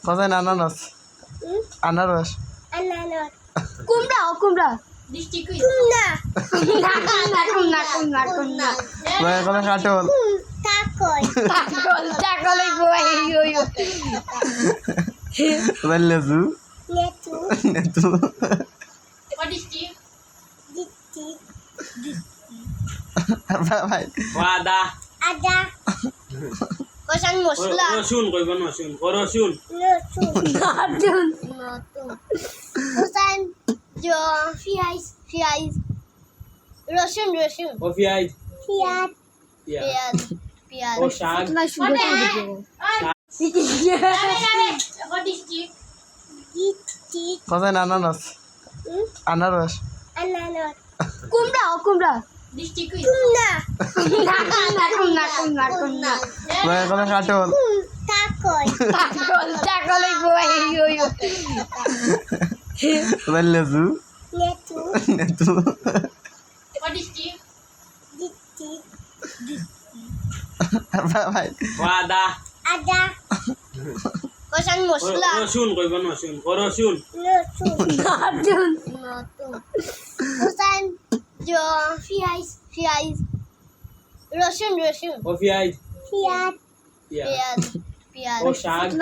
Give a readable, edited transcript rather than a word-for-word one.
কোথায় আনারস আনারস কুমড়া কুমড়া কোথায় কাটল কোথায় লেচু নেতু ভাই Ada. Kosan mosla. Rosyon, kaya ba rosyon? Rosyon. Natun. Kosan jo Fiais. Russian. Coffee eyes. Piat. Yeah. Piat. O shag. কোথায় আনারস আনারস কুমড়া কোথায় কাটল কোথায় লেচু নেতু ভাই Ada. Kosan mosla. Rosyon, kaya ba rosyon? Rosyon. Natun. Kosan jo Fiais. Russian. Coffee eyes. Piat. Yeah. Piat. O shag.